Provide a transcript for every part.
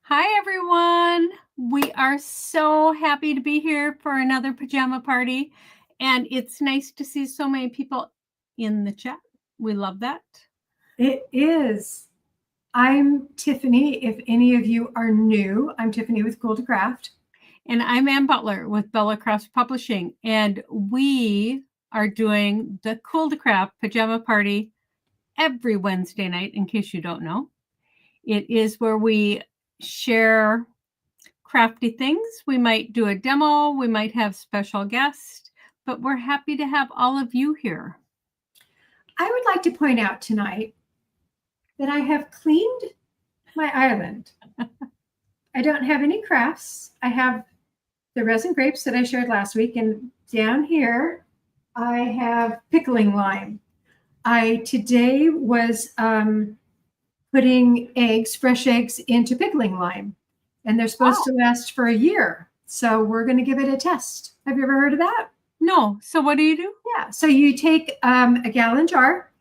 Hi, everyone. We are so happy to be here for another pajama party. And it's nice to see so many people in the chat. We love that. It is. I'm Tiffany. If any of you are new, I'm Tiffany with Cool2Craft. And I'm Ann Butler with Crafty Publishing. And we are doing the Cool2Craft Pajama Party every Wednesday night, in case you don't know. It is where we share crafty things. We might do a demo. We might have special guests, but we're happy to have all of you here. I would like to point out tonight that I have cleaned my island. I don't have any crafts. I have the resin grapes that I shared last week, and down here I have pickling lime. I today was putting fresh eggs into pickling lime, and they're supposed to last for a year. So we're going to give it a test. Have you ever heard of that? No. So what do you do? Yeah. So you take a gallon jar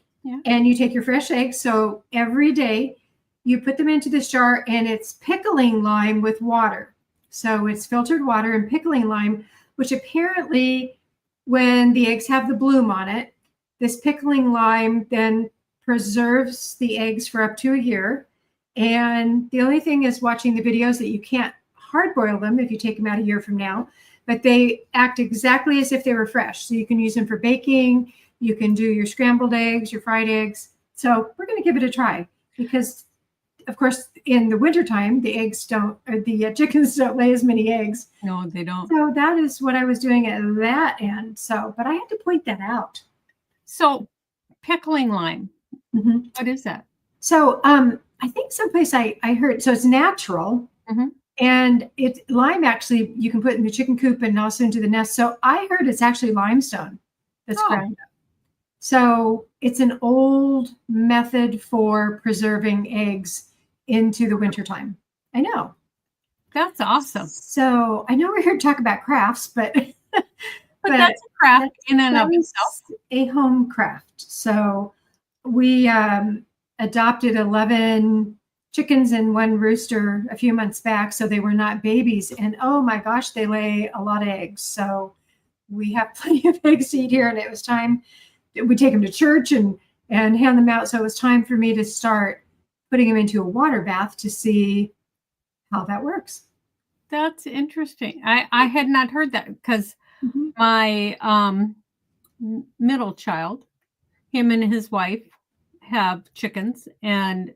and you take your fresh eggs. So every day you put them into this jar, and it's pickling lime with water. So it's filtered water and pickling lime, which apparently when the eggs have the bloom on it, this pickling lime then preserves the eggs for up to a year. And the only thing is watching the videos that you can't hard boil them if you take them out a year from now, but they act exactly as if they were fresh. So you can use them for baking. You can do your scrambled eggs, your fried eggs. So we're going to give it a try because, of course, in the wintertime, the chickens don't lay as many eggs. No, they don't. So that is what I was doing at that end. So, but I had to point that out. So pickling lime, what is that? So I think someplace I heard, so it's natural. And lime actually you can put in the chicken coop and also into the nest. So I heard it's actually limestone that's ground up. So it's an old method for preserving eggs into the wintertime. I know. That's awesome. So I know we're here to talk about crafts, but that's a craft in and of itself. A home craft. So we adopted 11 chickens and one rooster a few months back, so they were not babies. And oh my gosh, they lay a lot of eggs. So we have plenty of eggs to eat here, and it was time. We take them to church and hand them out. So it was time for me to start putting them into a water bath to see how that works. That's interesting. I had not heard that because my middle child, him and his wife have chickens, and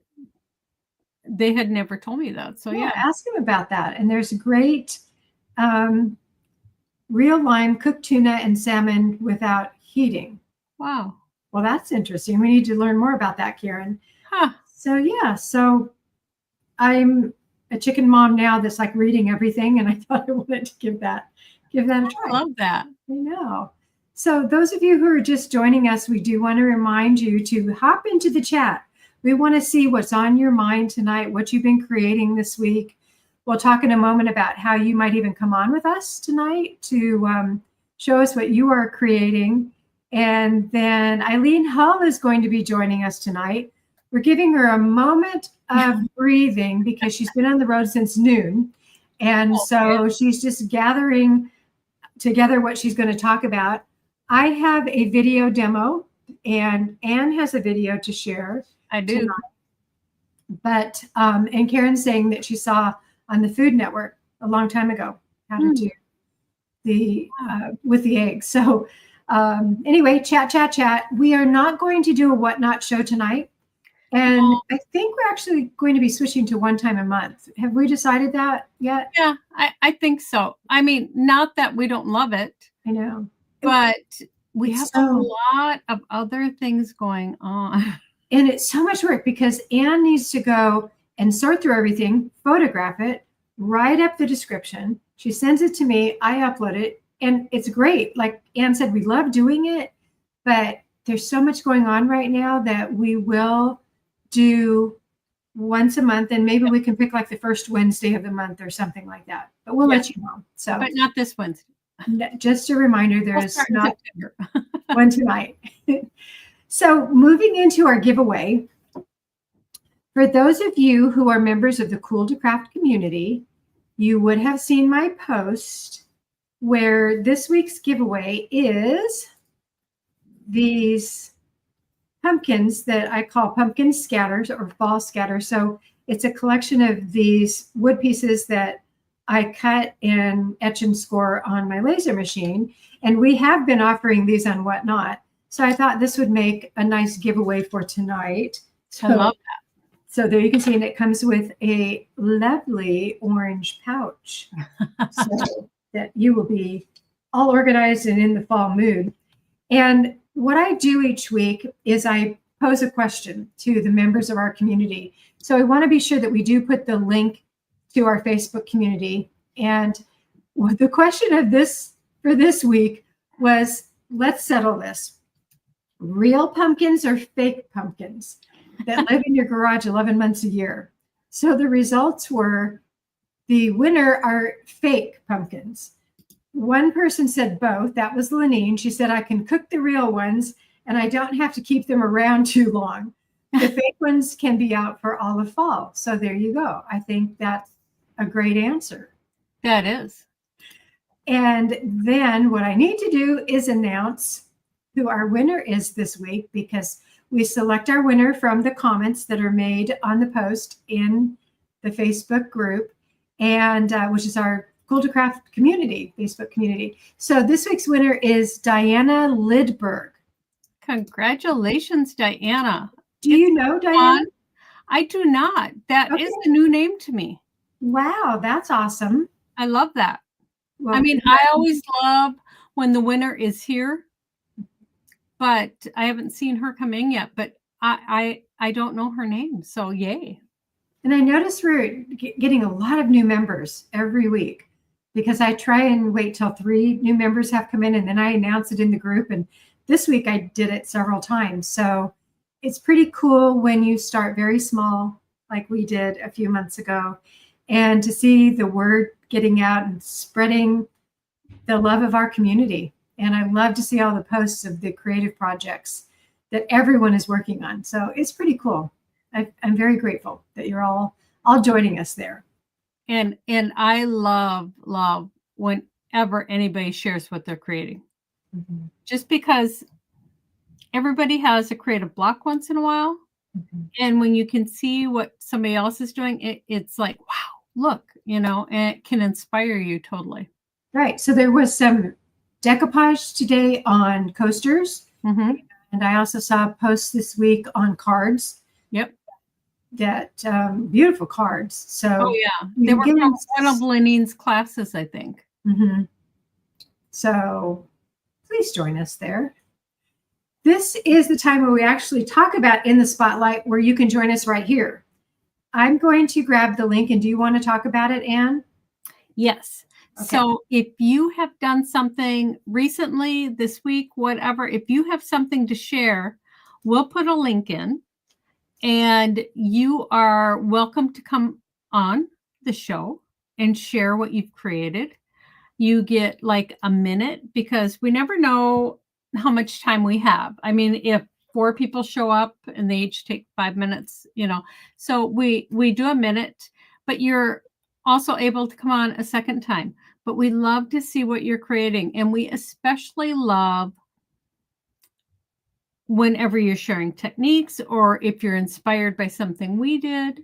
they had never told me that. So yeah, ask him about that. And there's great real lime cooked tuna and salmon without heating. Wow. Well, that's interesting. We need to learn more about that, Karen. So yeah, so I'm a chicken mom now that's like reading everything, and I thought I wanted to give that a try. I love that. I know. So those of you who are just joining us, we do want to remind you to hop into the chat. We want to see what's on your mind tonight, what you've been creating this week. We'll talk in a moment about how you might even come on with us tonight to show us what you are creating. And then Eileen Hull is going to be joining us tonight. We're giving her a moment of breathing because she's been on the road since noon. And so she's just gathering together what she's going to talk about. I have a video demo, and Anne has a video to share. I do. Tonight. But, and Karen's saying that she saw on the Food Network a long time ago how to do the, with the eggs. So anyway, chat. We are not going to do a Whatnot show tonight. And I think we're actually going to be switching to one time a month. Have we decided that yet? Yeah, I think so. I mean, not that we don't love it. I know. But we have a lot of other things going on. And it's so much work because Anne needs to go and sort through everything, photograph it, write up the description. She sends it to me. I upload it. And it's great. Like Anne said, we love doing it. But there's so much going on right now that we will do once a month. And maybe we can pick like the first Wednesday of the month or something like that. But we'll let you know. So, but not this Wednesday. Just a reminder, there's not one tonight. So moving into our giveaway, For those of you who are members of the Cool2Craft community, you would have seen my post where this week's giveaway is these pumpkins that I call pumpkin scatters or fall scatters. So it's a collection of these wood pieces that I cut and etch and score on my laser machine. And we have been offering these on Whatnot. So I thought this would make a nice giveaway for tonight. I love that. So there you can see, and it comes with a lovely orange pouch so that you will be all organized and in the fall mood. And what I do each week is I pose a question to the members of our community. So I want to be sure that we do put the link to our Facebook community. And the question of this for this week was, let's settle this. Real pumpkins or fake pumpkins that live in your garage 11 months a year? So the results were, the winner are fake pumpkins. One person said both. That was Lenine. She said, I can cook the real ones and I don't have to keep them around too long. The fake ones can be out for all of fall. So there you go. I think that's a great answer. That is. And then what I need to do is announce who our winner is this week, because we select our winner from the comments that are made on the post in the Facebook group, and which is our Cool2Craft community, Facebook community. So this week's winner is Diana Lidberg. Congratulations, Diana. Do you know Diana? I do not. That is a new name to me. Wow, that's awesome. I love that. Well, I mean, I always love when the winner is here, but I haven't seen her come in yet, but I don't know her name. So yay. And I notice we're getting a lot of new members every week, because I try and wait till 3 new members have come in and then I announce it in the group. And this week I did it several times. So it's pretty cool when you start very small, like we did a few months ago, and to see the word getting out and spreading the love of our community. And I love to see all the posts of the creative projects that everyone is working on. So it's pretty cool. I'm very grateful that you're all joining us there. And I love whenever anybody shares what they're creating. Mm-hmm. Just because everybody has a creative block once in a while. Mm-hmm. And when you can see what somebody else is doing, it's like, wow, look, and it can inspire you totally. Right. So there was some decoupage today on coasters. Mm-hmm. And I also saw posts this week on cards. Yep. That beautiful cards. So they were from one of Lenine's classes, I think. Mm-hmm. So please join us there. This is the time where we actually talk about In the Spotlight, where you can join us right here. I'm going to grab the link, and do you want to talk about it, Anne? Yes. Okay. So if you have done something recently, this week, whatever, if you have something to share, we'll put a link in, and you are welcome to come on the show and share what you've created. You get like a minute, because we never know how much time we have. I mean, if 4 people show up and they each take 5 minutes, so we do a minute, but you're also able to come on a second time. But we love to see what you're creating. And we especially love whenever you're sharing techniques, or if you're inspired by something we did.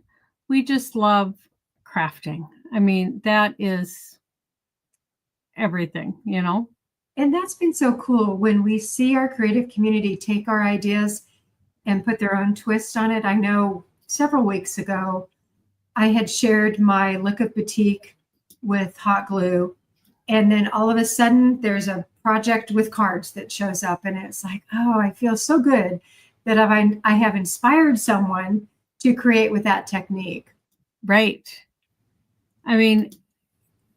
We just love crafting. I mean, that is everything, And that's been so cool when we see our creative community take our ideas and put their own twist on it. I know several weeks ago, I had shared my look of batik with hot glue. And then all of a sudden there's a project with cards that shows up, and it's like, oh, I feel so good that I have inspired someone to create with that technique. Right. I mean,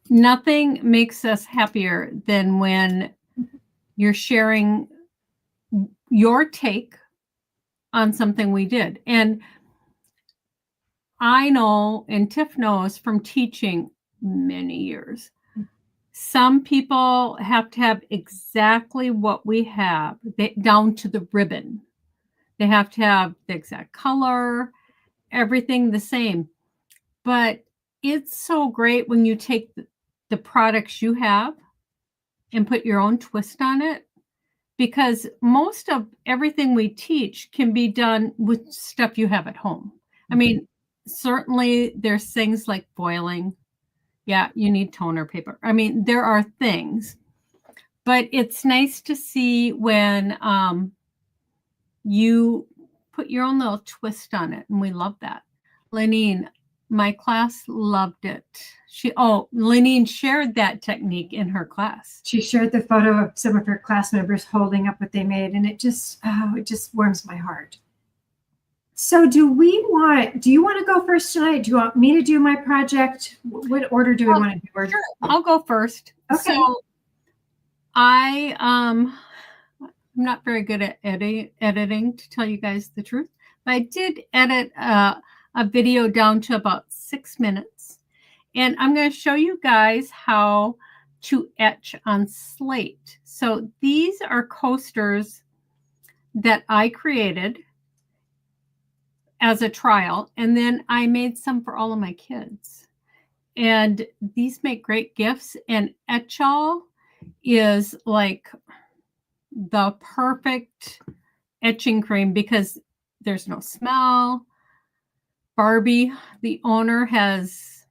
nothing makes us happier than when you're sharing your take on something we did. And I know, and Tiff knows from teaching many years, some people have to have exactly what we have, down to the ribbon. They have to have the exact color everything the same. But it's so great when you take the products you have and put your own twist on it, because most of everything we teach can be done with stuff you have at home. I mean, certainly there's things like foiling. Yeah, you need toner paper. I mean, there are things, but it's nice to see when you put your own little twist on it, and we love that. Lenine, my class loved it. Lenine shared that technique in her class. She shared the photo of some of her class members holding up what they made, and it just warms my heart. So do you want to go first tonight? Do you want me to do my project? What order do we want to do? Sure, I'll go first. Okay. So I'm not very good at editing, to tell you guys the truth, but I did edit a video down to about 6 minutes. And I'm going to show you guys how to etch on slate. So these are coasters that I created as a trial, and then I made some for all of my kids. And these make great gifts, and Etchall is like the perfect etching cream because there's no smell. Barbie, the owner, has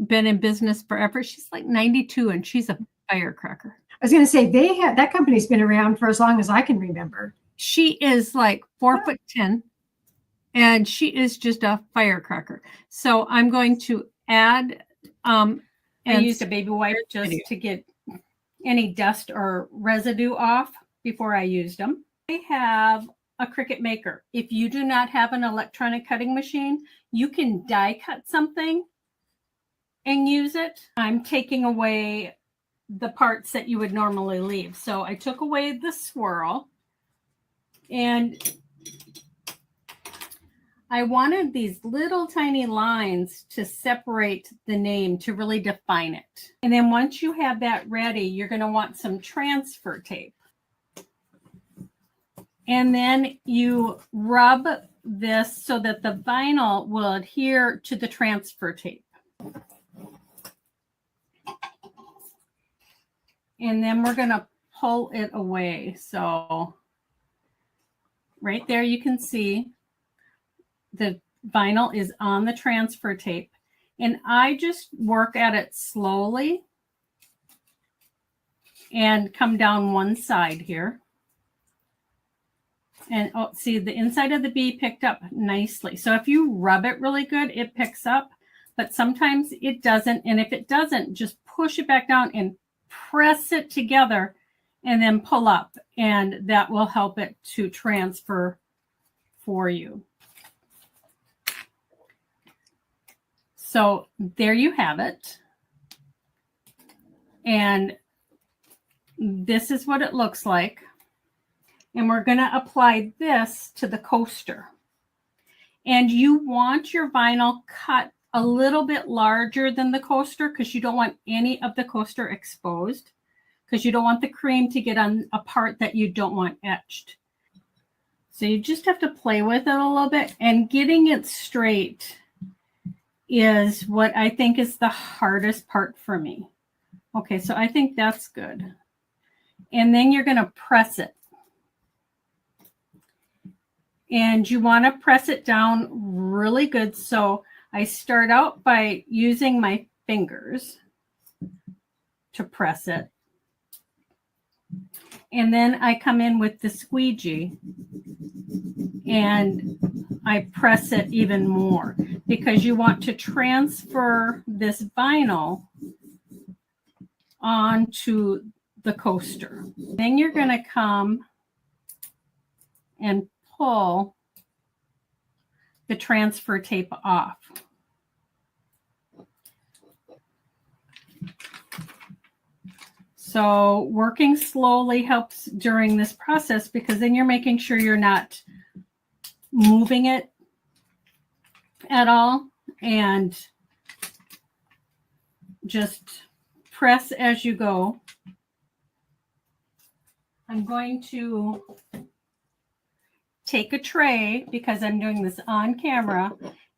been in business forever. She's like 92 and she's a firecracker. I was going to say, that company's been around for as long as I can remember. She is like 4'10", and she is just a firecracker. So I'm going to add I used a baby wipe just to get any dust or residue off before I used them. I have a Cricut Maker. If you do not have an electronic cutting machine, you can die cut something and use it. I'm taking away the parts that you would normally leave. So I took away the swirl, and I wanted these little tiny lines to separate the name, to really define it. And then once you have that ready, you're going to want some transfer tape. And then you rub this so that the vinyl will adhere to the transfer tape. And then we're going to pull it away. So right there you can see the vinyl is on the transfer tape. And I just work at it slowly and come down one side here. And see, the inside of the bee picked up nicely. So if you rub it really good, it picks up, but sometimes it doesn't. And if it doesn't, just push it back down and press it together and then pull up, and that will help it to transfer for you. So there you have it. And this is what it looks like. And we're going to apply this to the coaster. And you want your vinyl cut a little bit larger than the coaster because you don't want any of the coaster exposed, because you don't want the cream to get on a part that you don't want etched. So you just have to play with it a little bit, and getting it straight is what I think is the hardest part for me. Okay, so I think that's good. And then you're going to press it. And you want to press it down really good. So I start out by using my fingers to press it. And then I come in with the squeegee and I press it even more, because you want to transfer this vinyl onto the coaster. Then you're going to come and pull the transfer tape off. So working slowly helps during this process, because then you're making sure you're not moving it at all, and just press as you go. I'm going to take a tray, because I'm doing this on camera,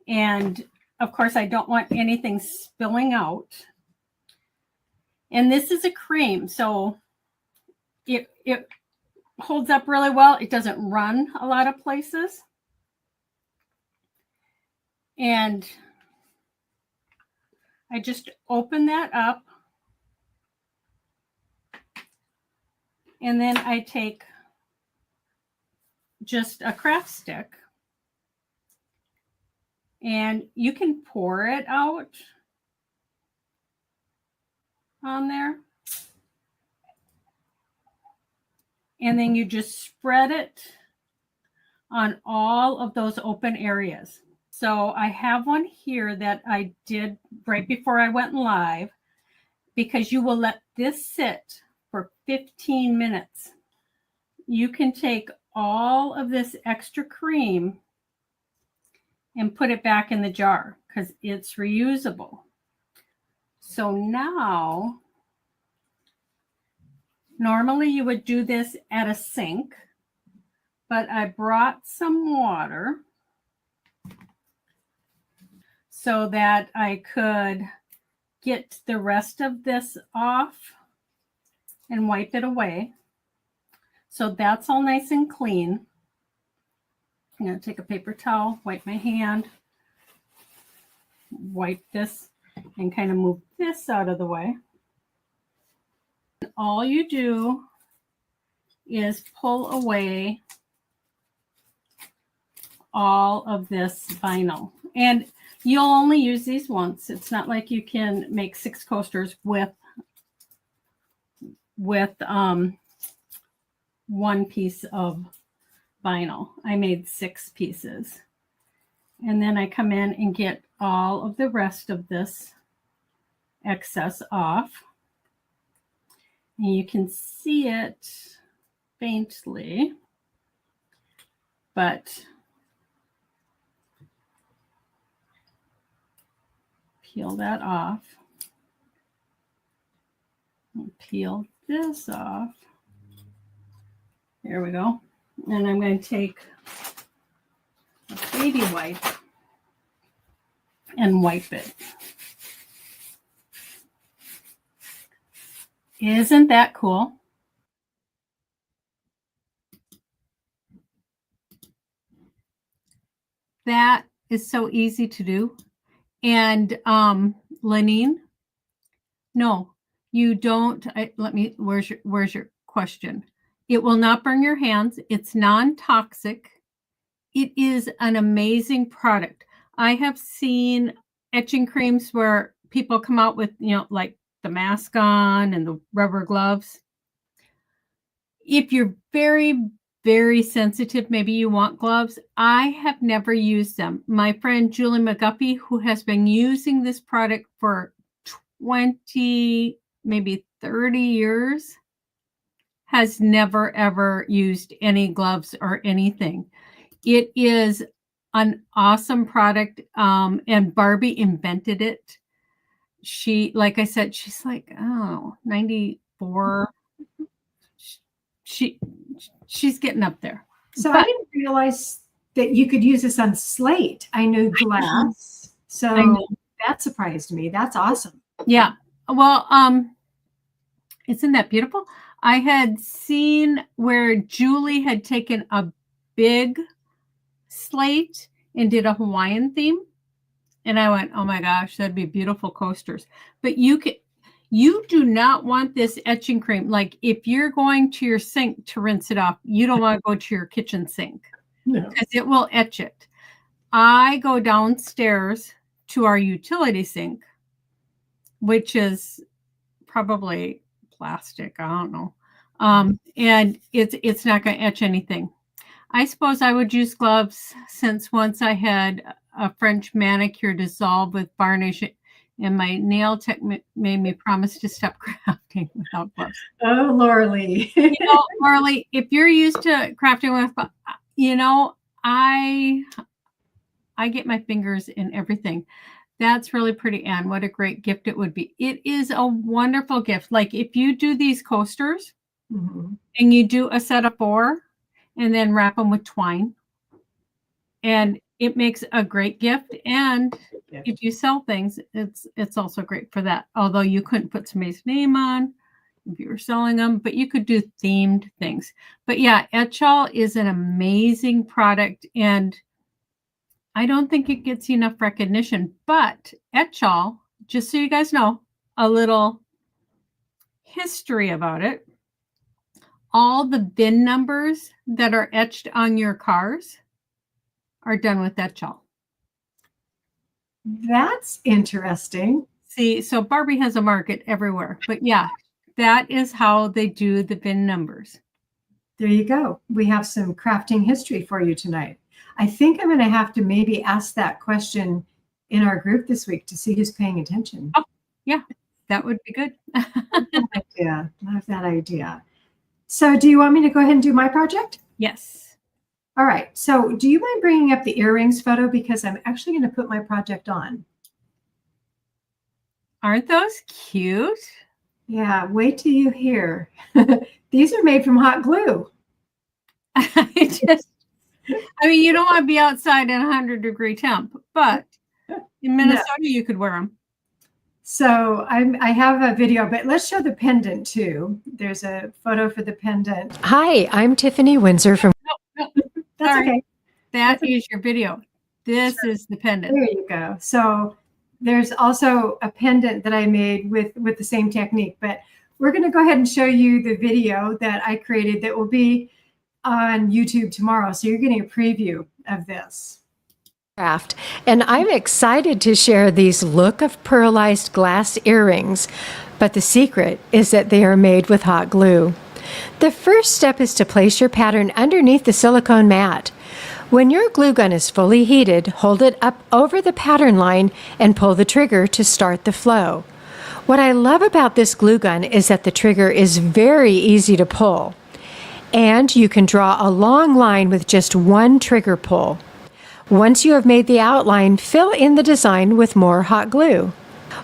And of course, I don't want anything spilling out. And this is a cream, so it holds up really well. It doesn't run a lot of places. And I just open that up. And then I take just a craft stick. And you can pour it out on there. And then you just spread it on all of those open areas. So I have one here that I did right before I went live, because you will let this sit for 15 minutes. You can take all of this extra cream and put it back in the jar because it's reusable. So now, normally you would do this at a sink, but I brought some water so that I could get the rest of this off and wipe it away. So that's all nice and clean. I'm going to take a paper towel, wipe my hand, wipe this, and kind of move this out of the way. And all you do is pull away all of this vinyl. And you'll only use these once. It's not like you can make 6 coasters with one piece of vinyl. I made 6 pieces. And then I come in and get all of the rest of this excess off. And you can see it faintly, but peel that off. And peel this off. There we go. And I'm going to take a baby wipe and wipe it. Isn't that cool? That is so easy to do. And Lenine, no, you don't. Where's your question? It will not burn your hands. It's non-toxic. It is an amazing product. I have seen etching creams where people come out with, like the mask on and the rubber gloves. If you're very, very sensitive, maybe you want gloves. I have never used them. My friend Julie McGuffey, who has been using this product for 20, maybe 30 years, has never, ever used any gloves or anything. It is an awesome product. And Barbie invented it. She, like I said, she's like, 94. She's getting up there. So I didn't realize that you could use this on slate. I knew glass. So that surprised me. That's awesome. Yeah. Well, isn't that beautiful? I had seen where Julie had taken a big slate and did a Hawaiian theme. And I went, oh my gosh, that'd be beautiful coasters. But you do not want this etching cream. Like if you're going to your sink to rinse it off, you don't want to go to your kitchen sink because it will etch it. I go downstairs to our utility sink, which is probably plastic. I don't know. And it's not going to etch anything. I suppose I would use gloves since once I had a French manicure dissolve with varnish, and my nail tech made me promise to stop crafting without gloves. Oh, Lauralee. Lauralee, if you're used to crafting with, I get my fingers in everything. That's really pretty, Anne. What a great gift it would be. It is a wonderful gift. Like if you do these coasters and you do a set of 4 and then wrap them with twine, and it makes a great gift. And Yeah. if you sell things, it's also great for that. Although you couldn't put somebody's name on if you were selling them, but you could do themed things. But yeah, Etchall is an amazing product, and I don't think it gets enough recognition. But Etchall, just so you guys know, a little history about it. All the VIN numbers that are etched on your cars are done with Etchall. That's interesting. See, so Barbie has a market everywhere. But yeah, that is how they do the VIN numbers. There you go. We have some crafting history for you tonight. I think I'm going to have to maybe ask that question in our group this week to see who's paying attention. Oh, yeah, that would be good. Yeah, love that idea. So do you want me to go ahead and do my project? Yes. All right. So do you mind bringing up the earrings photo? Because I'm actually going to put my project on. Aren't those cute? Yeah, wait till you hear. These are made from hot glue. I mean, you don't want to be outside in 100-degree temp, but in Minnesota, you could wear them. So I have a video, but let's show the pendant too. There's a photo for the pendant. Hi, I'm Tiffany Windsor from. No, That's sorry. okay. That is your video. This is the pendant. There you go. So there's also a pendant that I made with the same technique, but we're going to go ahead and show you the video that I created that will be on YouTube tomorrow. So you're getting a preview of this. Craft, and I'm excited to share these look of pearlized glass earrings, but the secret is that they are made with hot glue. The first step is to place your pattern underneath the silicone mat. When your glue gun is fully heated, hold it up over the pattern line and pull the trigger to start the flow. What I love about this glue gun is that the trigger is very easy to pull, and you can draw a long line with just one trigger pull. Once you have made the outline, fill in the design with more hot glue.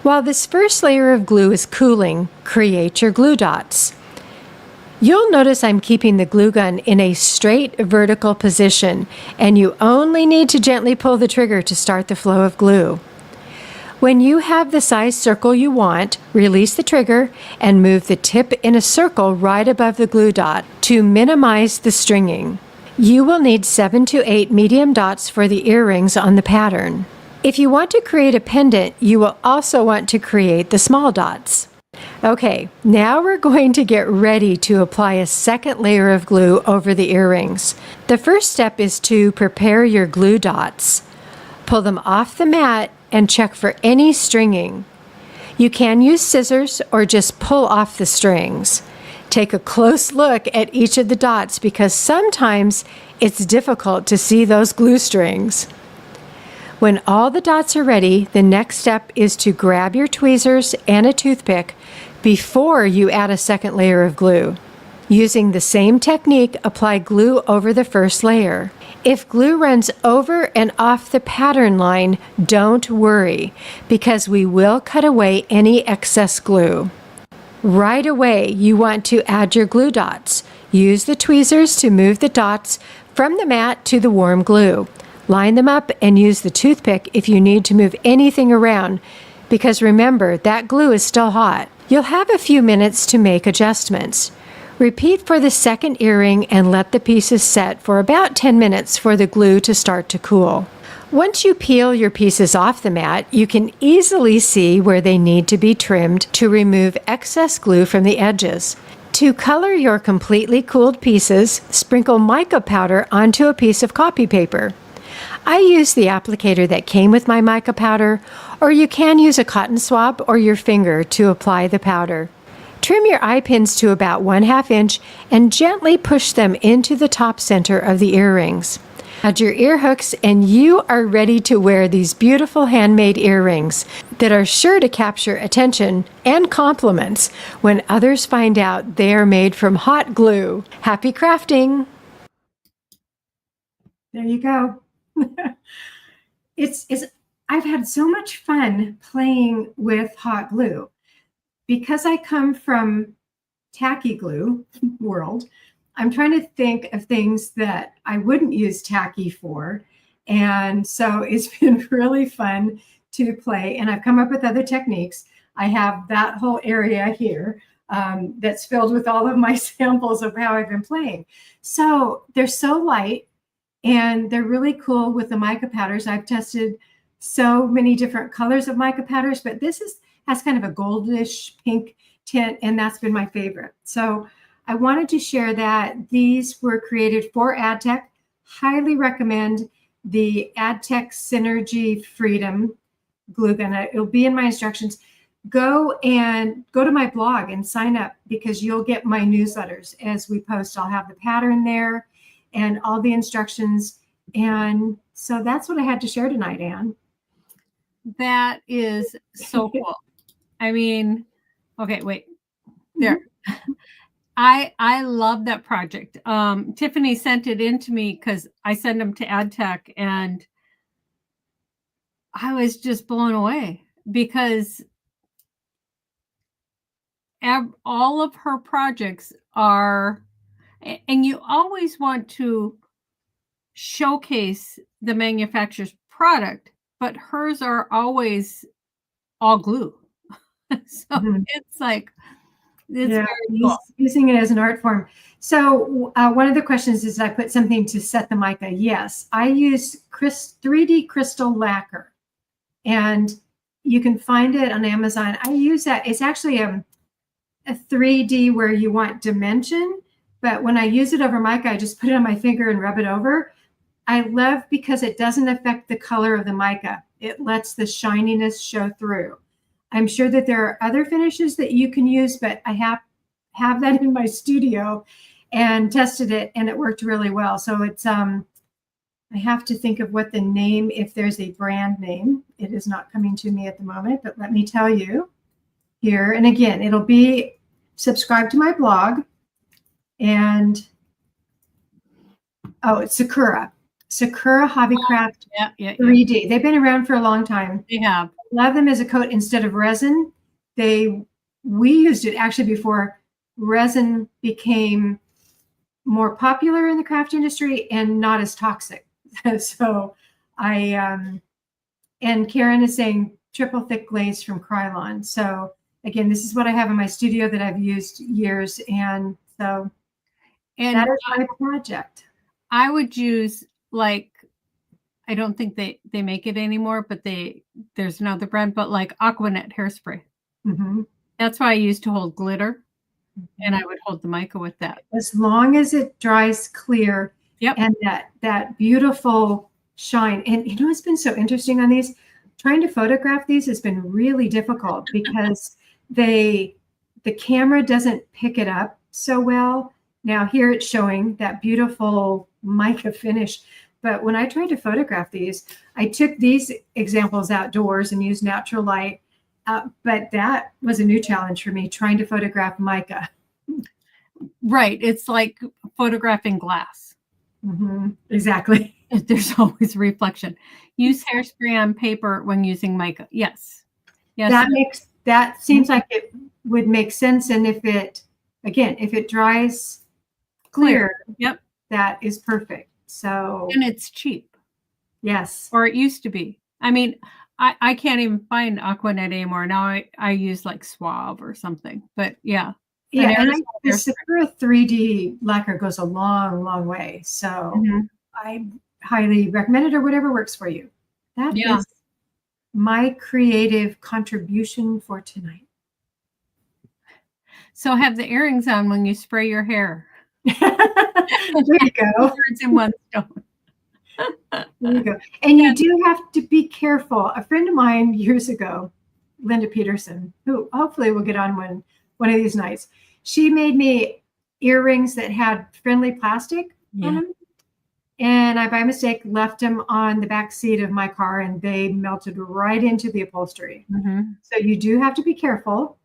While this first layer of glue is cooling, create your glue dots. You'll notice I'm keeping the glue gun in a straight vertical position, and you only need to gently pull the trigger to start the flow of glue. When you have the size circle you want, release the trigger and move the tip in a circle right above the glue dot to minimize the stringing. You will need 7 to 8 medium dots for the earrings on the pattern. If you want to create a pendant, you will also want to create the small dots. Okay, now we're going to get ready to apply a second layer of glue over the earrings. The first step is to prepare your glue dots. Pull them off the mat and check for any stringing. You can use scissors or just pull off the strings. Take a close look at each of the dots because sometimes it's difficult to see those glue strings. When all the dots are ready, the next step is to grab your tweezers and a toothpick before you add a second layer of glue. Using the same technique, apply glue over the first layer. If glue runs over and off the pattern line, don't worry because we will cut away any excess glue. Right away, you want to add your glue dots. Use the tweezers to move the dots from the mat to the warm glue. Line them up and use the toothpick if you need to move anything around, because remember, that glue is still hot. You'll have a few minutes to make adjustments. Repeat for the second earring and let the pieces set for about 10 minutes for the glue to start to cool. Once you peel your pieces off the mat, you can easily see where they need to be trimmed to remove excess glue from the edges. To color your completely cooled pieces, sprinkle mica powder onto a piece of copy paper. I use the applicator that came with my mica powder, or you can use a cotton swab or your finger to apply the powder. Trim your eye pins to about 1/2 inch and gently push them into the top center of the earrings. Add your ear hooks and you are ready to wear these beautiful handmade earrings that are sure to capture attention and compliments when others find out they are made from hot glue. Happy crafting! There you go. I've had so much fun playing with hot glue. Because I come from tacky glue world, I'm trying to think of things that I wouldn't use tacky for And so it's been really fun to play. And I've come up with other techniques. I have that whole area here that's filled with all of my samples of how I've been playing. So they're so light and they're really cool with the mica powders. I've tested so many different colors of mica powders, but this has kind of a goldish pink tint, and that's been my favorite. So I wanted to share that these were created for AdTech. Highly recommend the AdTech Synergy Freedom glue gun. It'll be in my instructions. Go to my blog and sign up, because you'll get my newsletters as we post. I'll have the pattern there and all the instructions. And so that's what I had to share tonight, Anne. That is so cool. I mean, okay, wait. There. I love that project. Tiffany sent it in to me because I send them to AdTech, and I was just blown away because all of her projects are, and you always want to showcase the manufacturer's product, but hers are always all glue. So it's like, it's very cool. Using it as an art form. So one of the questions is, I put something to set the mica. Yes, I use 3D crystal lacquer, and you can find it on Amazon. I use that. It's actually a 3D where you want dimension, but when I use it over mica, I just put it on my finger and rub it over. I love because it doesn't affect the color of the mica. It lets the shininess show through. I'm sure that there are other finishes that you can use, but I have that in my studio and tested it, and it worked really well. So it's I have to think of what the name, if there's a brand name. It is not coming to me at the moment, but let me tell you here. And again, it'll be subscribe to my blog. And it's Sakura Hobbycraft 3D. They've been around for a long time. They have. Love them as a coat instead of resin. We used it actually before resin became more popular in the craft industry and not as toxic. So and Karen is saying triple thick glaze from Krylon. So again, this is what I have in my studio that I've used years. And so that is my project. I would use, like, I don't think they make it anymore, but there's another brand, but like Aquanet hairspray. That's why I used to hold glitter, and I would hold the mica with that. As long as it dries clear, and that beautiful shine. And you know, it's been so interesting on these. Trying to photograph these has been really difficult because the camera doesn't pick it up so well. Now here it's showing that beautiful mica finish. But when I tried to photograph these, I took these examples outdoors and used natural light. But that was a new challenge for me, trying to photograph mica. Right. It's like photographing glass. Exactly. There's always reflection. Use hairspray on paper when using mica. Yes. That seems like it would make sense. And if it dries clear, that is perfect. So, and it's cheap. Yes. Or it used to be. I mean, I can't even find Aquanet anymore. Now I use like Suave or something. But yeah. Yeah. And the Sakura 3D lacquer goes a long, long way. So I highly recommend it, or whatever works for you. That is my creative contribution for tonight. So have the earrings on when you spray your hair. There you go. Words in one stone. There you go. And you do have to be careful. A friend of mine years ago, Linda Peterson, who hopefully will get on one of these nights, she made me earrings that had friendly plastic on them. And I, by mistake, left them on the back seat of my car, and they melted right into the upholstery. So you do have to be careful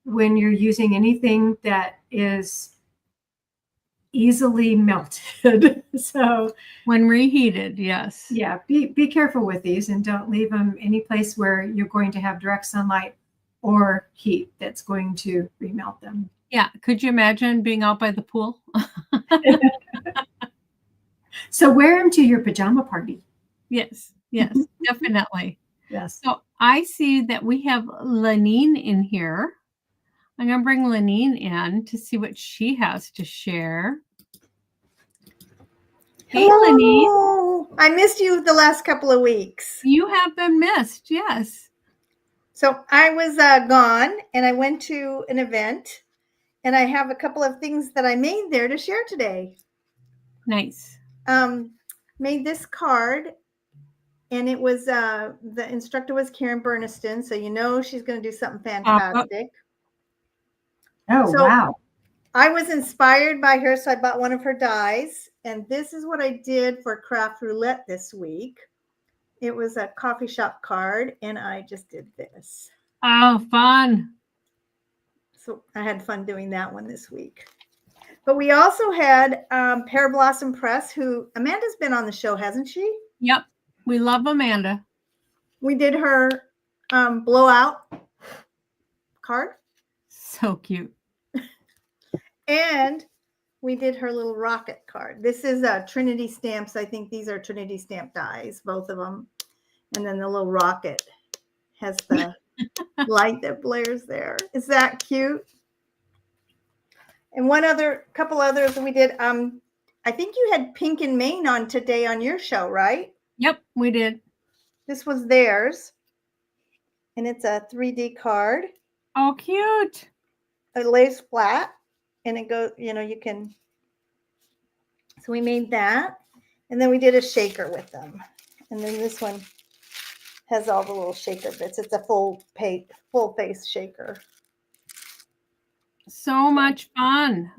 when you're using anything that is easily melted. So when reheated, yes. Yeah, be careful with these, and don't leave them any place where you're going to have direct sunlight or heat that's going to remelt them. Yeah. Could you imagine being out by the pool? So wear them to your pajama party. Yes, yes, definitely. Yes. So I see that we have Lenine in here. I'm going to bring Lenine in to see what she has to share. Hey, Lenine. Hello. I missed you the last couple of weeks. You have been missed, yes. So I was gone and I went to an event and I have a couple of things that I made there to share today. Nice. Made this card and it was the instructor was Karen Burniston. So you know she's going to do something fantastic. Oh, So wow. I was inspired by her. So I bought one of her dies. And this is what I did for Craft Roulette this week. It was a coffee shop card, and I just did this. Oh, fun. So I had fun doing that one this week. But we also had Pear Blossom Press, who Amanda's been on the show, hasn't she? Yep. We love Amanda. We did her blowout card. So cute. And we did her little rocket card. This is Trinity stamps. I think these are Trinity stamp dies, both of them. And then the little rocket has the light that blares there. Is that cute? And couple others we did. I think you had Pink and Maine on today on your show, right? Yep, we did. This was theirs. And it's a 3D card. Oh, cute. It lays flat. And it goes, you can. So we made that. And then we did a shaker with them. And then this one has all the little shaker bits. It's a full face shaker. So much fun.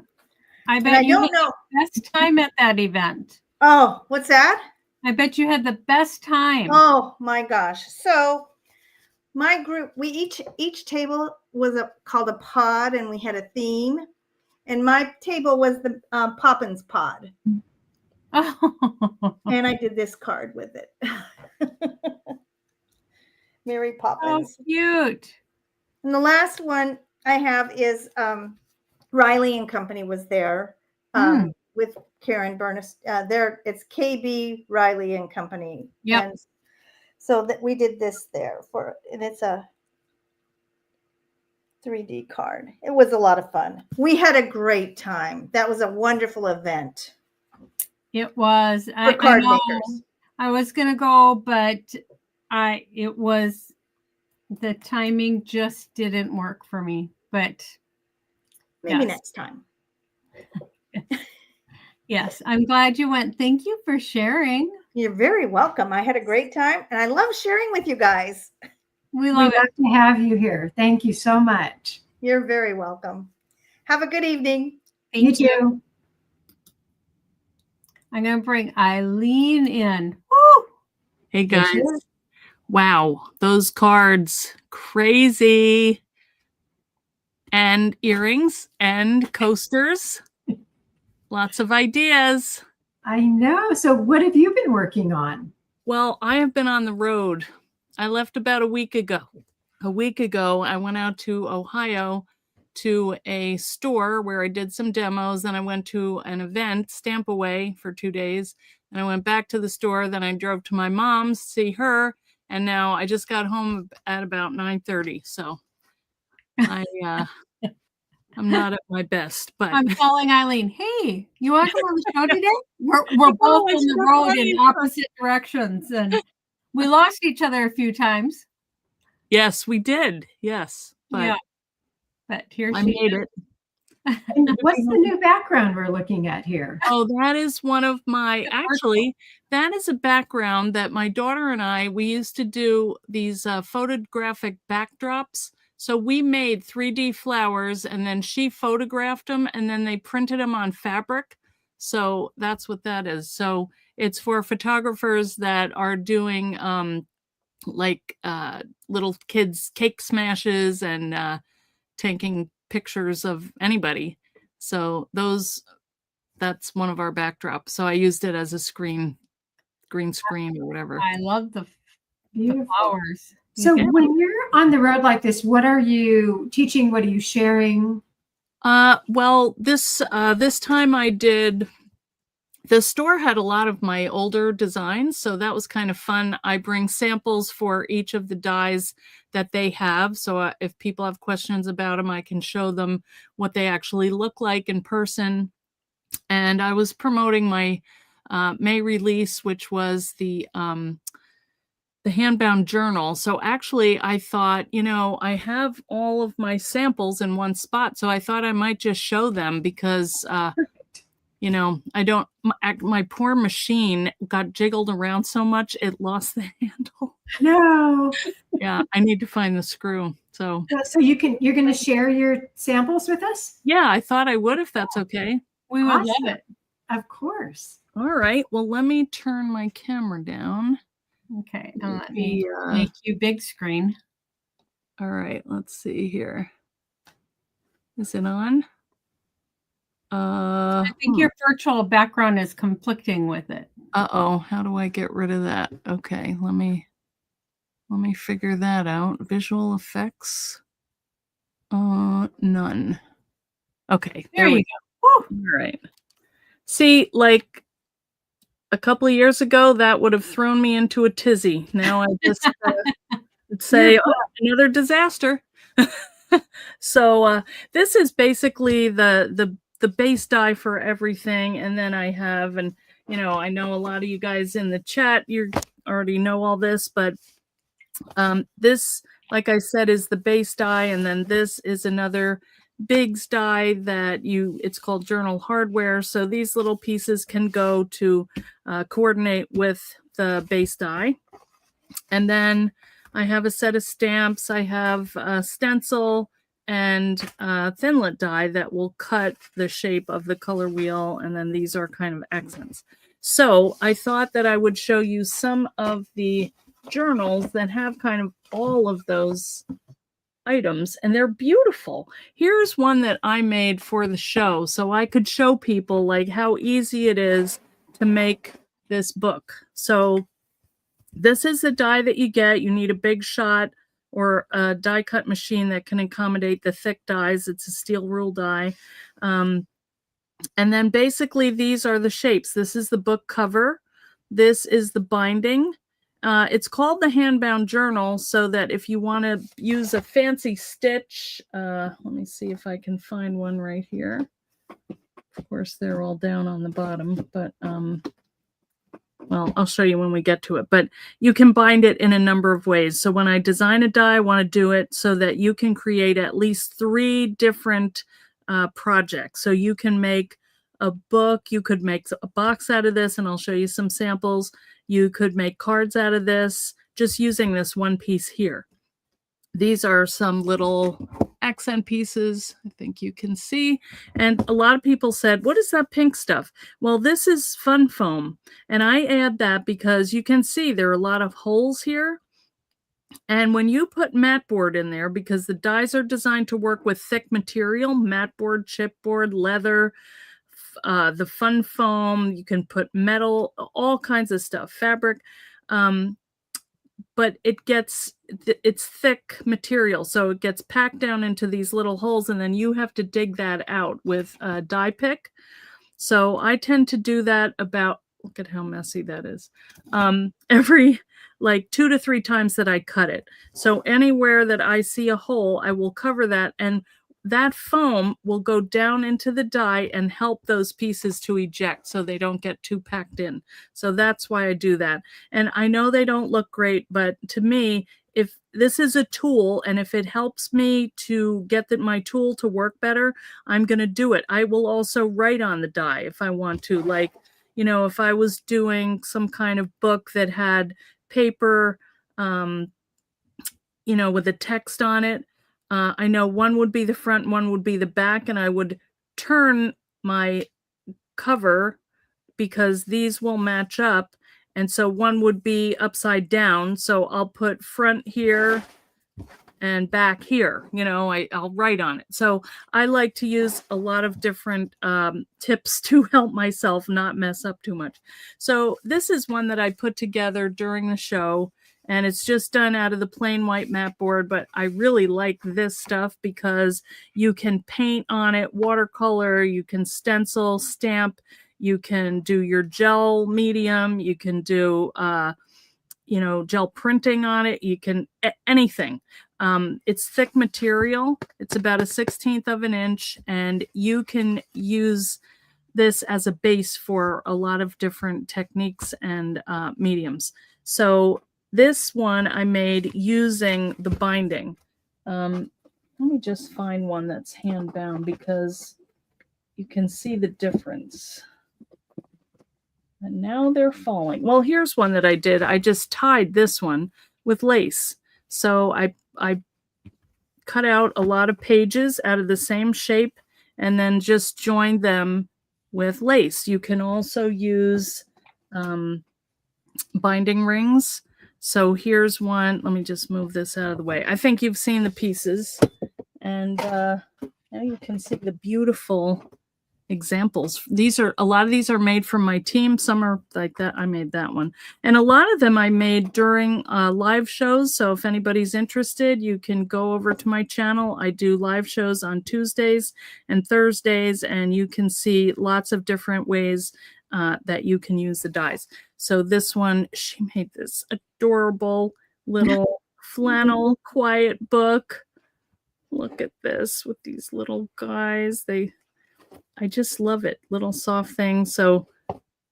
I bet I you don't had know. the best time at that event. Oh, what's that? I bet you had the best time. Oh my gosh. So my group, we each table was called a pod, and we had a theme. And my table was the Poppins pod. Oh. And I did this card with it. Mary Poppins. Oh, cute. And the last one I have is Riley and Company was there with Karen Burnis. It's KB Riley and Company. Yep. And so that we did this there and it's a 3D card. It was a lot of fun. We had a great time. That was a wonderful event. It was. For card makers. I was going to go, but the timing just didn't work for me, but maybe yes. Next time. Yes, I'm glad you went. Thank you for sharing. You're very welcome. I had a great time and I love sharing with you guys. We love it. to have you here. Thank you so much. You're very welcome. Have a good evening. Thank you too. I'm going to bring Eileen in. Woo! Hey guys. Wow, those cards, crazy. And earrings and coasters. Lots of ideas. I know. So what have you been working on? Well, I have been on the road. I left about a week ago. A week ago, I went out to Ohio to a store where I did some demos. Then I went to an event, Stamp Away, for 2 days. And I went back to the store. Then I drove to my mom's to see her. And now I just got home at about 9:30. So I'm not at my best, but I'm calling Eileen. Hey, you want to come on the show today? We're both on the road in opposite directions, and we lost each other a few times. yes, we did. Yes, but yeah, but here I she made is. it. And what's the new background we're looking at here? Oh, that is one of my, actually, that is a background that my daughter and we used to do these photographic backdrops. So we made 3D flowers and then she photographed them and then they printed them on fabric. So that's what that is. So it's for photographers that are doing little kids cake smashes and taking pictures of anybody. So that's one of our backdrops. So I used it as a green screen or whatever. I love the Beautiful. flowers. So when you're on the road like this, what are you teaching? What are you sharing? Well, this time I did the store had a lot of my older designs, so that was kind of fun. I bring samples for each of the dies that they have. So if people have questions about them, I can show them what they actually look like in person. And I was promoting my May release, which was the handbound journal. So actually I thought, I have all of my samples in one spot. So I thought I might just show them because, I don't, my poor machine got jiggled around so much, it lost the handle. No. Yeah, I need to find the screw. So you're going to share your samples with us? Yeah, I thought I would, if that's okay. We would love it. Of course. All right. Well, let me turn my camera down. Okay. And let me make you big screen. All right. Let's see here. Is it on? I think your virtual background is conflicting with it. Uh-oh. How do I get rid of that? Okay. Let me figure that out. Visual effects. None. Okay. There you go. All right. See, like a couple of years ago, that would have thrown me into a tizzy. Now I just say, another disaster. So this is basically the base die for everything. And then I have, and I know a lot of you guys in the chat, you already know all this, but this, like I said, is the base die. And then this is another Biggs die that it's called journal hardware. So these little pieces can go to coordinate with the base die. And then I have a set of stamps. I have a stencil and thinlet die that will cut the shape of the color wheel. And then these are kind of accents. So I thought that I would show you some of the journals that have kind of all of those items, and they're beautiful. Here's one that I made for the show so I could show people like how easy it is to make this book. So this is the die that you get. You need a big shot or a die cut machine that can accommodate the thick dies. It's a steel rule die. And then basically these are the shapes. This is the book cover. This is the binding. It's called the handbound journal so that if you want to use a fancy stitch, let me see if I can find one right here. Of course, they're all down on the bottom, but well, I'll show you when we get to it. But you can bind it in a number of ways. So when I design a die, I want to do it so that you can create at least 3 different projects. So you can make a book, you could make a box out of this, and I'll show you some samples. You could make cards out of this just using this one piece here. These are some little accent pieces, I think you can see. And a lot of people said, what is that pink stuff? Well, this is fun foam. And I add that because you can see there are a lot of holes here. And when you put mat board in there, because the dies are designed to work with thick material, mat board, chipboard, leather, the fun foam, you can put metal, all kinds of stuff, fabric, but it's thick material, so it gets packed down into these little holes, and then you have to dig that out with a die pick. So I tend to do that about, look at how messy that is, every like 2 to 3 times that I cut it. So anywhere that I see a hole, I will cover that, and that foam will go down into the die and help those pieces to eject so they don't get too packed in. So that's why I do that. And I know they don't look great, but to me, if this is a tool and if it helps me to get my tool to work better, I'm going to do it. I will also write on the die if I want to. Like, if I was doing some kind of book that had paper, with a text on it, I know one would be the front, one would be the back, and I would turn my cover because these will match up. And so one would be upside down. So I'll put front here and back here, I'll write on it. So I like to use a lot of different tips to help myself not mess up too much. So this is one that I put together during the show. And it's just done out of the plain white mat board, but I really like this stuff because you can paint on it, watercolor, you can stencil, stamp, You can do your gel medium. You can do, gel printing on it. You can anything. It's thick material. It's about 1/16 of an inch, and you can use this as a base for a lot of different techniques and mediums. So this one I made using the binding. Let me just find one that's hand bound because you can see the difference. And now they're falling. Well, here's one that I did. I just tied this one with lace. So I cut out a lot of pages out of the same shape and then just joined them with lace. You can also use binding rings. So here's one. Let me just move this out of the way. I think you've seen the pieces, and now you can see the beautiful examples. A lot of these are made from my team. Some are like that. I made that one, and a lot of them I made during live shows. So if anybody's interested, you can go over to my channel. I do live shows on Tuesdays and Thursdays, and you can see lots of different ways that you can use the dies. So this one, she made this adorable little flannel quiet book. Look at this with these little guys. I just love it. Little soft thing. So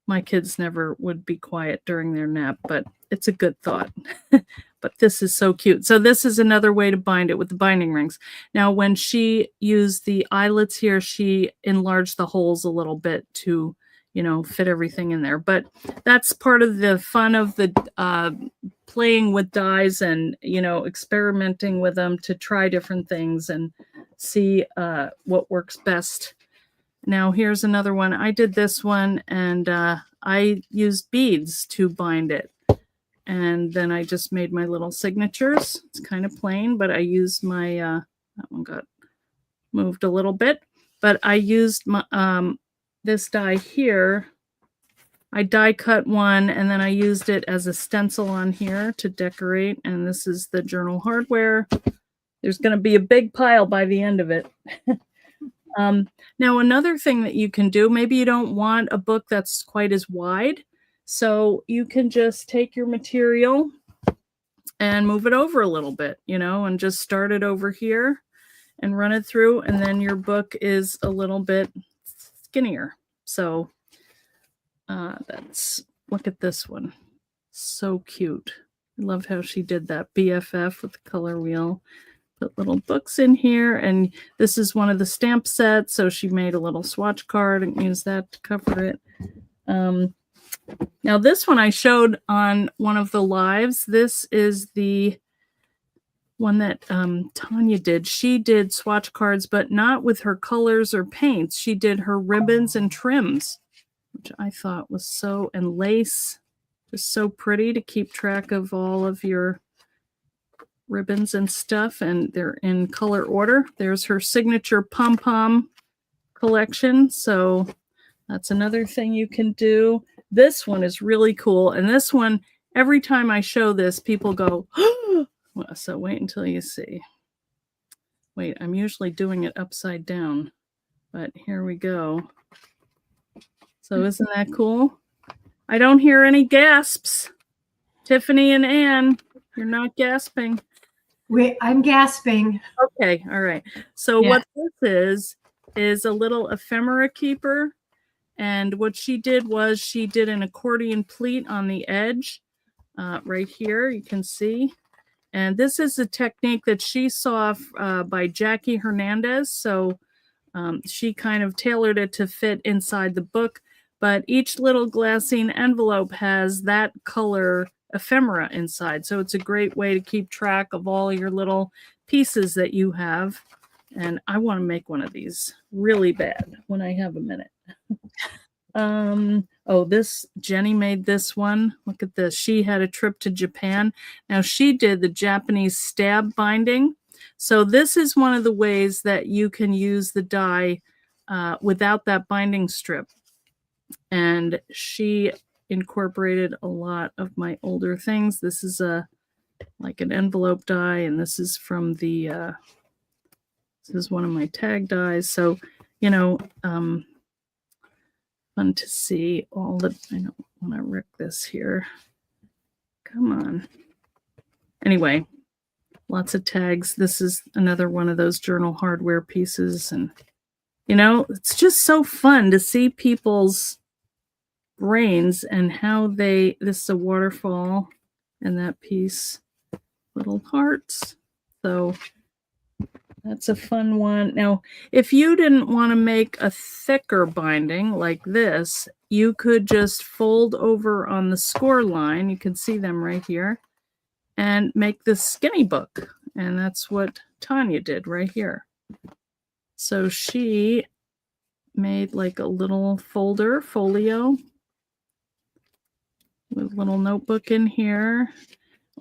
my kids never would be quiet during their nap, but it's a good thought. But this is so cute. So this is another way to bind it with the binding rings. Now, when she used the eyelets here, she enlarged the holes a little bit to, fit everything in there. But that's part of the fun of the playing with dies and, experimenting with them to try different things and see what works best. Now, here's another one. I did this one, and I used beads to bind it. And then I just made my little signatures. It's kind of plain, but I used my, that one got moved a little bit. But I used my this die here. I die cut one, and then I used it as a stencil on here to decorate. And this is the journal hardware. There's going to be a big pile by the end of it. Now, another thing that you can do, maybe you don't want a book that's quite as wide. So you can just take your material and move it over a little bit, and just start it over here and run it through. And then your book is a little bit skinnier. So look at this one. So cute. I love how she did that BFF with the color wheel. Put little books in here, and this is one of the stamp sets, so she made a little swatch card and used that to cover it. Now this one I showed on one of the lives. This is the one that Tanya did. She did swatch cards, but not with her colors or paints. She did her ribbons and trims, which I thought was and lace, just so pretty to keep track of all of your ribbons and stuff, and they're in color order. There's her signature pom-pom collection, so that's another thing you can do. This one is really cool, and this one, every time I show this, people go, oh! Well, so wait until you see. Wait, I'm usually doing it upside down, but here we go. So isn't that cool? I don't hear any gasps. Tiffany and Anne, you're not gasping. I'm gasping. Okay, all right. So what this is a little ephemera keeper. And what she did was she did an accordion pleat on the edge right here, you can see. And this is a technique that she saw by Jackie Hernandez. So she kind of tailored it to fit inside the book. But each little glassine envelope has that color ephemera inside. So it's a great way to keep track of all your little pieces that you have. And I want to make one of these really bad when I have a minute. Jenny made this one. Look at this. She had a trip to Japan. Now she did the Japanese stab binding. So this is one of the ways that you can use the die without that binding strip. And she incorporated a lot of my older things. This is like an envelope die, and this is from the this is one of my tag dies. So fun to see all the, I don't want to wreck this here. Come on. Anyway, lots of tags. This is another one of those journal hardware pieces. And, you know, it's just so fun to see people's brains and how they, this is a waterfall and that piece, little hearts. So that's a fun one. Now, if you didn't want to make a thicker binding like this, you could just fold over on the score line. You can see them right here and make this skinny book. And that's what Tanya did right here. So she made like a little folio with a little notebook in here.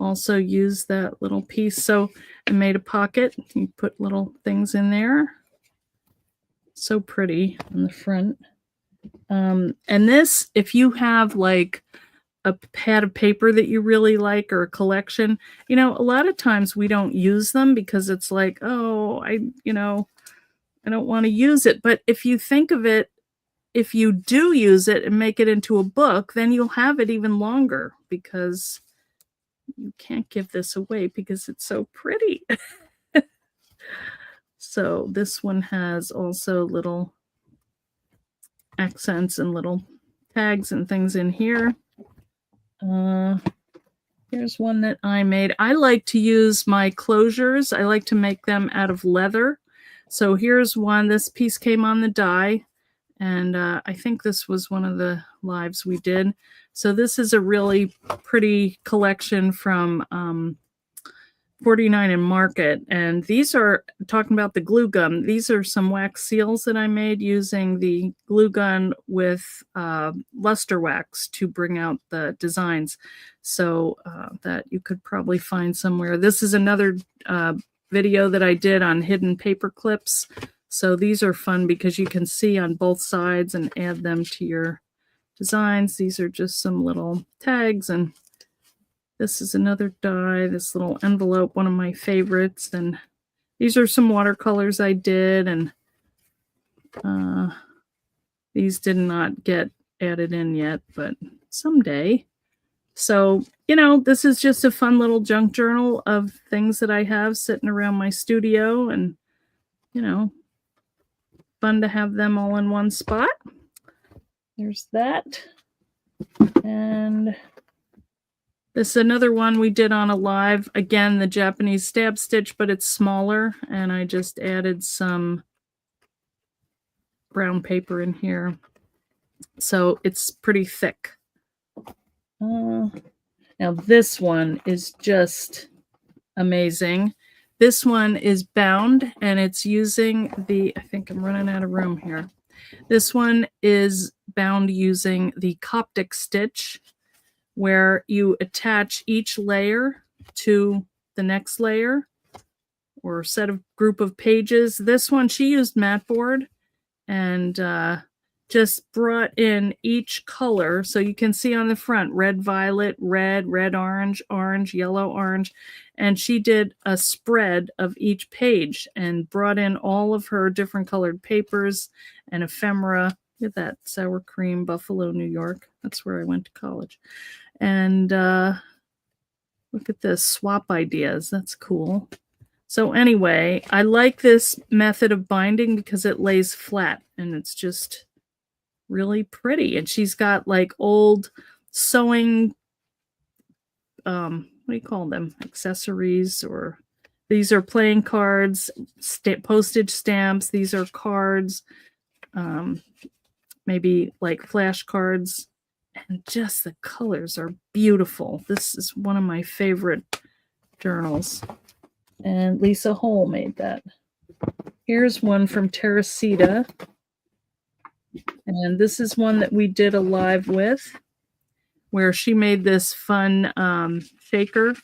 Also used that little piece. So I made a pocket. You put little things in there. So pretty on the front. And this, if you have like a pad of paper that you really like or a collection, you know, a lot of times we don't use them because it's like, oh, I don't want to use it. But if you think of it, if you do use it and make it into a book, then you'll have it even longer because you can't give this away because it's so pretty. So this one has also little accents and little tags and things in here. Here's one that I made. I like to use my closures. I like to make them out of leather. So here's one. This piece came on the die. And I think this was one of the lives we did. So this is a really pretty collection from 49 and Market. And these are, talking about the glue gun, these are some wax seals that I made using the glue gun with luster wax to bring out the designs. So that you could probably find somewhere. This is another video that I did on hidden paper clips. So these are fun because you can see on both sides and add them to your designs. These are just some little tags, and this is another die, this little envelope, one of my favorites. And these are some watercolors I did, and these did not get added in yet, but someday. So, you know, this is just a fun little junk journal of things that I have sitting around my studio, and, you know, fun to have them all in one spot. There's that. And this is another one we did on a live. Again, the Japanese stab stitch, but it's smaller. And I just added some brown paper in here. So it's pretty thick. Now this one is just amazing. This one is bound, and it's using the, I think I'm running out of room here. This one is bound using the Coptic stitch, where you attach each layer to the next layer or set of group of pages. This one, she used mat board and just brought in each color. So you can see on the front, red, violet, red, red, orange, orange, yellow, orange. And she did a spread of each page and brought in all of her different colored papers and ephemera. Look at that, sour cream, Buffalo, New York. That's where I went to college. And look at this, swap ideas. That's cool. So anyway, I like this method of binding because it lays flat and it's just really pretty. And she's got like old sewing, what do you call them? Accessories, or these are playing cards, postage stamps. These are cards, maybe like flashcards, and just the colors are beautiful. This is one of my favorite journals. And Lisa Hole made that. Here's one from Teresita. And this is one that we did a live with, where she made this fun shaker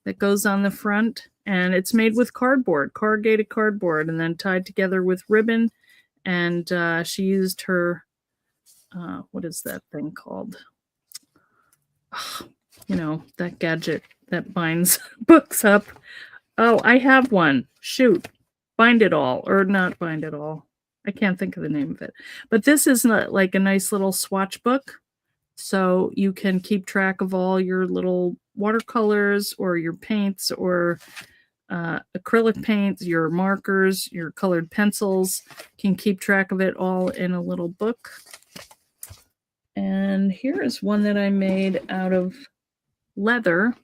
that goes on the front. And it's made with cardboard, corrugated cardboard, and then tied together with ribbon. And she used her, what is that thing called? You know, that gadget that binds books up. Oh, I have one. Shoot. Bind it all, or not bind it all. I can't think of the name of it. But this is not like a nice little swatch book. So you can keep track of all your little watercolors or your paints or acrylic paints, your markers, your colored pencils. Can keep track of it all in a little book. And here is one that I made out of leather.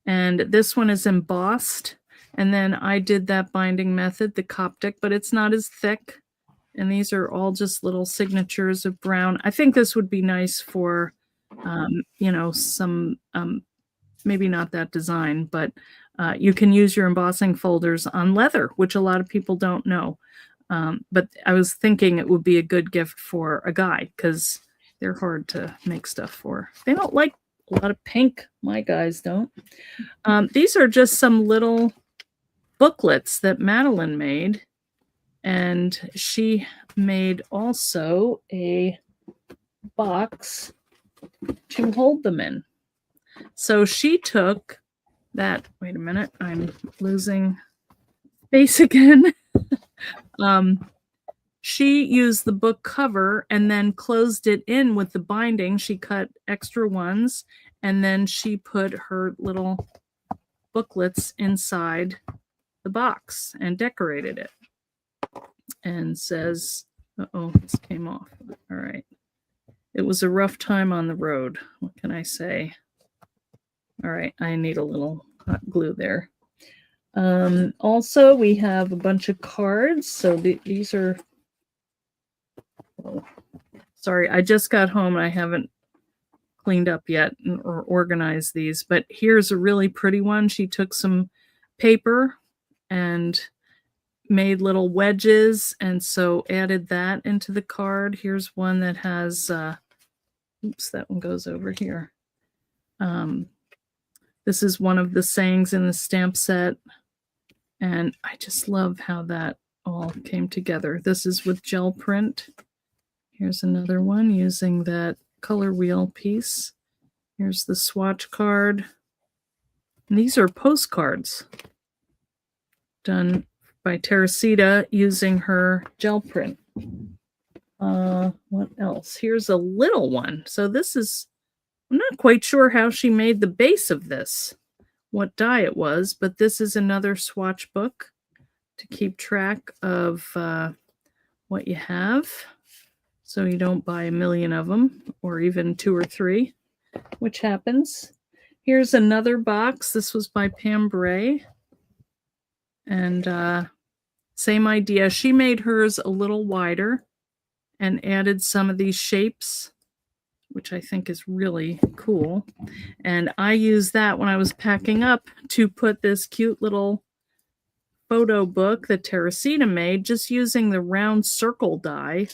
And this one is embossed. And then I did that binding method, the Coptic, but it's not as thick. And these are all just little signatures of brown. I think this would be nice for, you know, some, maybe not that design, but you can use your embossing folders on leather, which a lot of people don't know. But I was thinking it would be a good gift for a guy because they're hard to make stuff for. They don't like a lot of pink. My guys don't. These are just some little booklets that Madeline made. And she made also a box to hold them in. So she took that, wait a minute, I'm losing space again. She used the book cover and then closed it in with the binding. She cut extra ones and then she put her little booklets inside the box and decorated it. And says, uh-oh, this came off. All right. It was a rough time on the road. What can I say? All right, I need a little hot glue there. Also, we have a bunch of cards. So these are, oh, sorry, I just got home and I haven't cleaned up yet or organized these, but here's a really pretty one. She took some paper and made little wedges and so added that into the card. Here's one that has, oops, that one goes over here. This is one of the sayings in the stamp set. And I just love how that all came together. This is with gel print. Here's another one using that color wheel piece. Here's the swatch card. And these are postcards done by Teresita using her gel print. What else? Here's a little one. So this is, I'm not quite sure how she made the base of this, what dye it was, but this is another swatch book to keep track of what you have. So you don't buy a million of them or even 2 or 3, which happens. Here's another box. This was by Pam Bray. And same idea. She made hers a little wider and added some of these shapes, which I think is really cool. And I used that when I was packing up to put this cute little photo book that Teresita made, just using the round circle die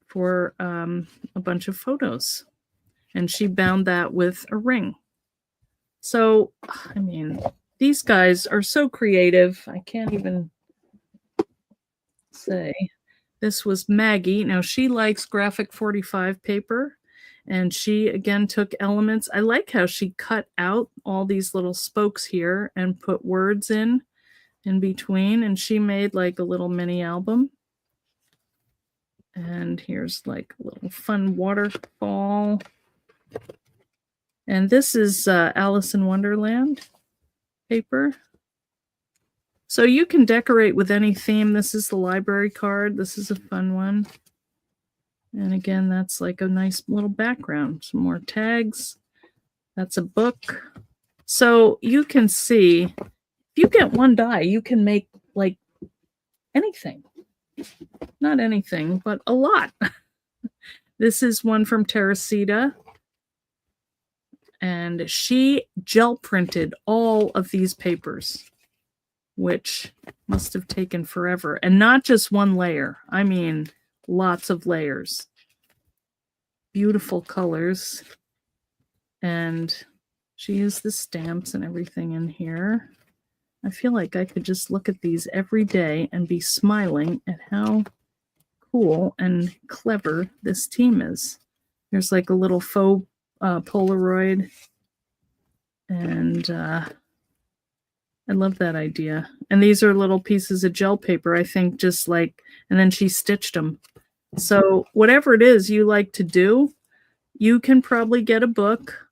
for a bunch of photos. And she bound that with a ring. So, I mean, these guys are so creative. I can't even say. This was Maggie. Now, she likes graphic 45 paper. And she, again, took elements. I like how she cut out all these little spokes here and put words in between. And she made like a little mini album. And here's like a little fun waterfall. And this is Alice in Wonderland paper. So you can decorate with any theme. This is the library card. This is a fun one. And again, that's like a nice little background. Some more tags. That's a book. So you can see, if you get one die, you can make like anything. Not anything, but a lot. This is one from Teresita. And she gel printed all of these papers, which must have taken forever. And not just one layer. I mean, lots of layers. Beautiful colors. And she used the stamps and everything in here. I feel like I could just look at these every day and be smiling at how cool and clever this team is. There's like a little faux Polaroid. And I love that idea. And these are little pieces of gel paper, I think, just like, and then she stitched them. So whatever it is you like to do, you can probably get a book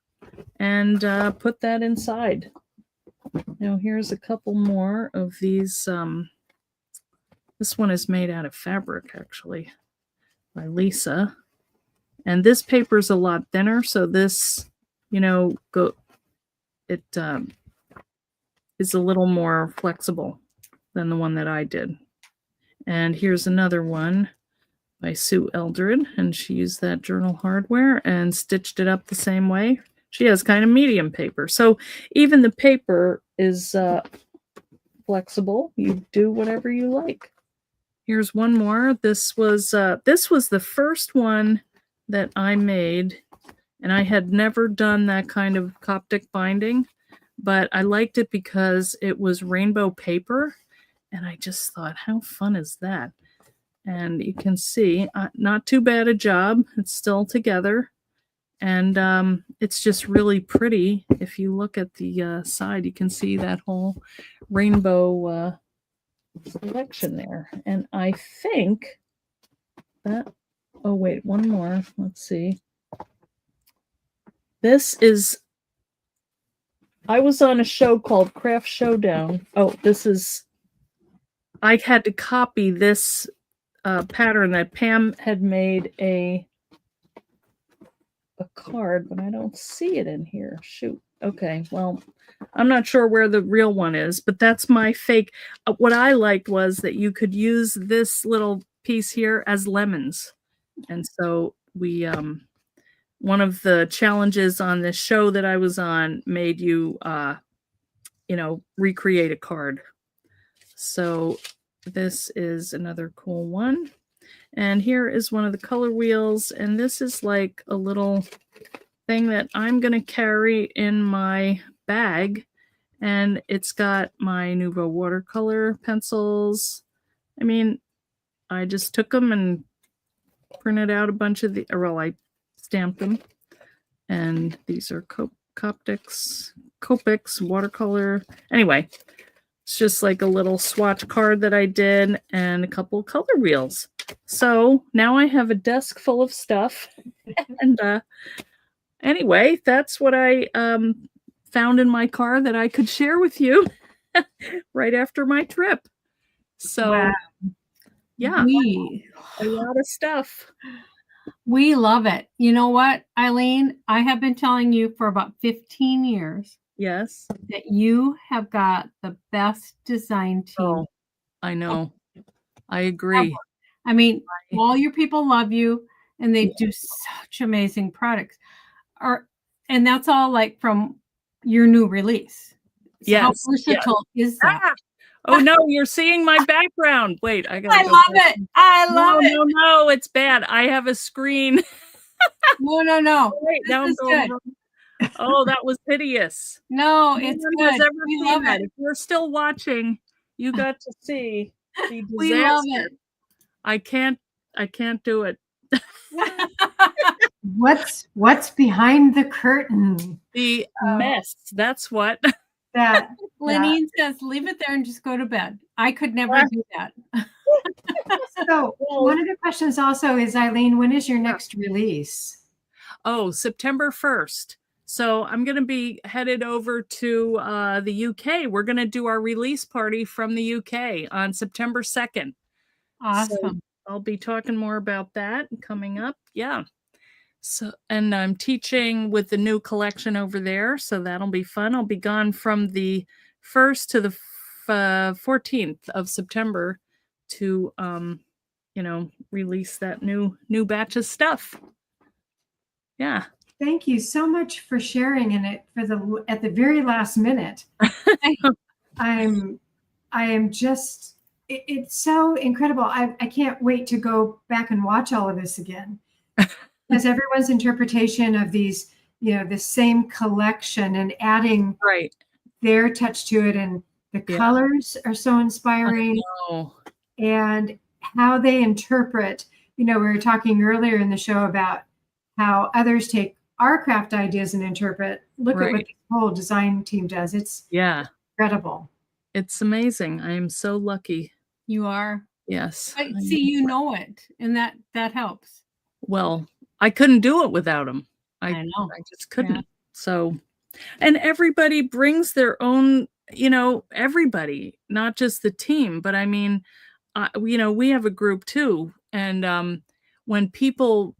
and put that inside. Now here's a couple more of these. This one is made out of fabric, actually, by Lisa. And this paper is a lot thinner, so this, you know, is a little more flexible than the one that I did. And here's another one by Sue Eldred, and she used that journal hardware and stitched it up the same way. She has kind of medium paper, so even the paper is flexible. You do whatever you like. Here's one more. This was the first one that I made, and I had never done that kind of Coptic binding, but I liked it because it was rainbow paper, and I just thought, how fun is that? And you can see, not too bad a job. It's still together, and it's just really pretty. If you look at the side, you can see that whole rainbow selection there. And I think that, oh wait, one more. Let's see. This is, I was on a show called Craft Showdown. Oh, this is, I had to copy this pattern that Pam had made a card, but I don't see it in here. Shoot. Okay, well, I'm not sure where the real one is, but that's my fake. What I liked was that you could use this little piece here as lemons. And so we, one of the challenges on this show that I was on made you, you know, recreate a card. So this is another cool one. And here is one of the color wheels. And this is like a little thing that I'm going to carry in my bag. And it's got my Nuvo watercolor pencils. I mean, I just took them and printed out a bunch of the, well, I stamped them. And these are Copics watercolor. Anyway, it's just like a little swatch card that I did and a couple color wheels. So now I have a desk full of stuff. And anyway, that's what I found in my car that I could share with you right after my trip. So Wow. yeah, a lot of stuff. We love it. You know what, Eileen? I have been telling you for about 15 years Yes. that you have got the best design team. Oh, I know. I agree. I mean, all your people love you, and they do such amazing products. And that's all like from your new release. So yes. How versatile is that? Ah! Oh no, you're seeing my background. Wait, I love it. I love it. No, it's bad. I have a screen. No. Wait, now I'm going wrong. Oh, that was hideous. No, it's good. We love it. If you're still watching, you got to see the disaster. We love it. I can't do it. What's behind the curtain? The mess. That's what. That Lenine says, leave it there and just go to bed. I could never do that. So one of the questions also is, Eileen, when is your next release? Oh, September 1st. So I'm going to be headed over to the UK. We're going to do our release party from the UK on September 2nd. Awesome. So I'll be talking more about that coming up. Yeah. So, and I'm teaching with the new collection over there. So that'll be fun. I'll be gone from the 1st to the 14th of September to, you know, release that new batch of stuff. Yeah. Thank you so much for sharing in it at the very last minute. I am just, it's so incredible. I can't wait to go back and watch all of this again. Because everyone's interpretation of these, you know, the same collection and adding their touch to it, and the colors are so inspiring. And how they interpret, you know, we were talking earlier in the show about how others take our craft ideas and interpret. Look at what the whole design team does. It's incredible. It's amazing. I am so lucky. You are. Yes. But see, you know it, and that helps. Well, I couldn't do it without them. I know. I just couldn't. So, and everybody brings their own, everybody, not just the team, but I mean, we have a group too. And when people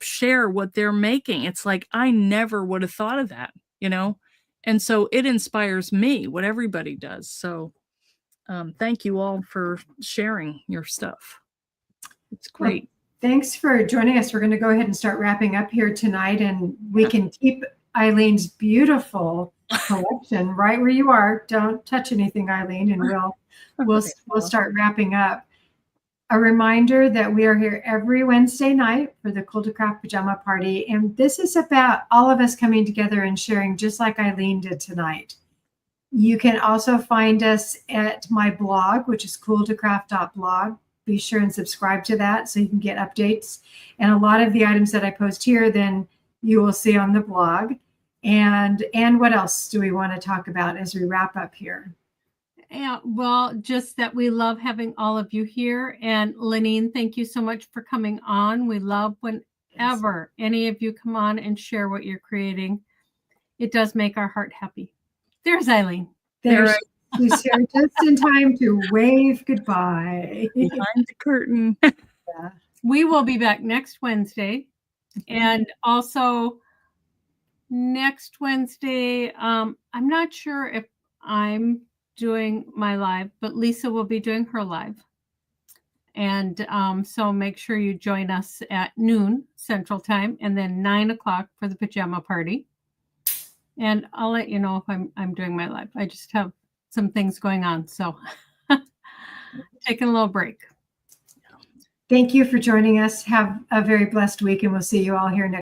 share what they're making, it's like, I never would have thought of that, and so it inspires me what everybody does. So thank you all for sharing your stuff. It's great. Well, thanks for joining us. We're going to go ahead and start wrapping up here tonight, and we can keep Eileen's beautiful collection right where you are. Don't touch anything, Eileen, and we'll start wrapping up. A reminder that we are here every Wednesday night for the Cool2Craft Pajama Party, and this is about all of us coming together and sharing, just like Eileen did tonight. You can also find us at my blog, which is cool2craft.blog. Be sure and subscribe to that so you can get updates. And a lot of the items that I post here, then you will see on the blog. And what else do we want to talk about as we wrap up here? Yeah, well, just that we love having all of you here. And Lenine, thank you so much for coming on. We love whenever any of you come on and share what you're creating. It does make our heart happy. There's Eileen. She's here just in time to wave goodbye. Behind the curtain. Yeah. We will be back next Wednesday. And also next Wednesday, I'm not sure if I'm doing my live, but Lisa will be doing her live. And so make sure you join us at noon Central Time, and then 9 o'clock for the pajama party. And I'll let you know if I'm doing my live. I just have some things going on, so taking a little break. Thank you for joining us. Have a very blessed week, and we'll see you all here next